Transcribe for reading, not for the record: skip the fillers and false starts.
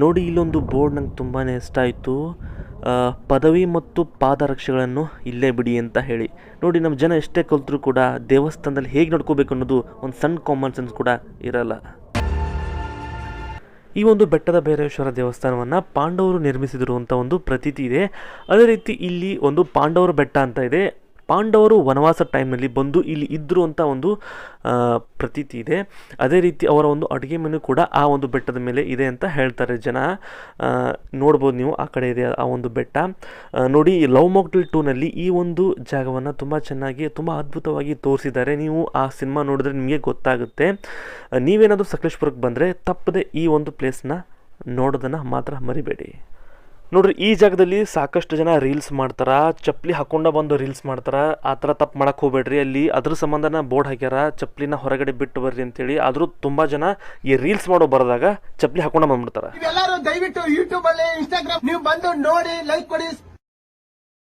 ನೋಡಿ ಇಲ್ಲೊಂದು ಬೋರ್ಡ್ ನಂಗೆ ತುಂಬಾ ಇಷ್ಟ ಆಯಿತು. ಪದವಿ ಮತ್ತು ಪಾದರಕ್ಷೆಗಳನ್ನು ಇಲ್ಲೇ ಬಿಡಿ ಅಂತ ಹೇಳಿ. ನೋಡಿ ನಮ್ಮ ಜನ ಎಷ್ಟೇ ಕಲ್ತರೂ ಕೂಡ ದೇವಸ್ಥಾನದಲ್ಲಿ ಹೇಗೆ ನಡ್ಕೋಬೇಕು ಅನ್ನೋದು ಒಂದು ಸಣ್ಣ ಕಾಮನ್ ಸೆನ್ಸ್ ಕೂಡ ಇರಲ್ಲ. ಈ ಒಂದು ಬೆಟ್ಟದ ಭೈರವೇಶ್ವರ ದೇವಸ್ಥಾನವನ್ನು ಪಾಂಡವರು ನಿರ್ಮಿಸಿದರು ಅಂತ ಒಂದು ಪ್ರತೀತಿ ಇದೆ. ಅದೇ ರೀತಿ ಇಲ್ಲಿ ಒಂದು ಪಾಂಡವರ ಬೆಟ್ಟ ಅಂತ ಇದೆ. ಪಾಂಡವರು ವನವಾಸ ಟೈಮ್ನಲ್ಲಿ ಬಂದು ಇಲ್ಲಿ ಇದ್ದರು ಅಂತ ಒಂದು ಪ್ರತೀತಿ ಇದೆ. ಅದೇ ರೀತಿ ಅವರ ಒಂದು ಅಡುಗೆ ಮೆನು ಕೂಡ ಆ ಒಂದು ಬೆಟ್ಟದ ಮೇಲೆ ಇದೆ ಅಂತ ಹೇಳ್ತಾರೆ ಜನ. ನೋಡ್ಬೋದು ನೀವು, ಆ ಕಡೆ ಇದೆ ಆ ಒಂದು ಬೆಟ್ಟ. ನೋಡಿ ಲವ್ ಮಾಕ್ಟೇಲ್ 2ನಲ್ಲಿ ಈ ಒಂದು ಜಾಗವನ್ನು ತುಂಬ ಚೆನ್ನಾಗಿ ತುಂಬ ಅದ್ಭುತವಾಗಿ ತೋರಿಸಿದ್ದಾರೆ. ನೀವು ಆ ಸಿನಿಮಾ ನೋಡಿದ್ರೆ ನಿಮಗೆ ಗೊತ್ತಾಗುತ್ತೆ. ನೀವೇನಾದರೂ ಸಕಲೇಶ್ಪುರಕ್ಕೆ ಬಂದರೆ ತಪ್ಪದೆ ಈ ಒಂದು ಪ್ಲೇಸ್ನ ನೋಡೋದನ್ನು ಮಾತ್ರ ಮರಿಬೇಡಿ. ನೋಡ್ರಿ, ಈ ಜಾಗದಲ್ಲಿ ಸಾಕಷ್ಟು ಜನ ರೀಲ್ಸ್ ಮಾಡ್ತಾರ, ಚಪ್ಪಲಿ ಹಾಕೊಂಡ ಬಂದು ರೀಲ್ಸ್ ಮಾಡ್ತಾರ. ಆ ಥರ ತಪ್ಪು ಮಾಡಕ್ಕೆ ಹೋಗ್ಬೇಡ್ರಿ. ಅಲ್ಲಿ ಅದ್ರ ಸಂಬಂಧನ ಬೋರ್ಡ್ ಹಾಕ್ಯಾರ, ಚಪ್ಪಲಿನ ಹೊರಗಡೆ ಬಿಟ್ಟು ಬರ್ರಿ ಅಂತೇಳಿ. ಆದರೂ ತುಂಬಾ ಜನ ಈ ರೀಲ್ಸ್ ಮಾಡೋ ಬರದಾಗ ಚಪ್ಪಲಿ ಹಾಕೊಂಡ ಬಂದ್ಬಿಡ್ತಾರ. ದಯವಿಟ್ಟು ಯೂಟ್ಯೂಬ್ ಅಲ್ಲಿ, ಇನ್ಸ್ಟಾಗ್ರಾಮ್ ನೀವು ಬಂದು ನೋಡಿ, ಲೈಕ್ ಕೊಡಿ.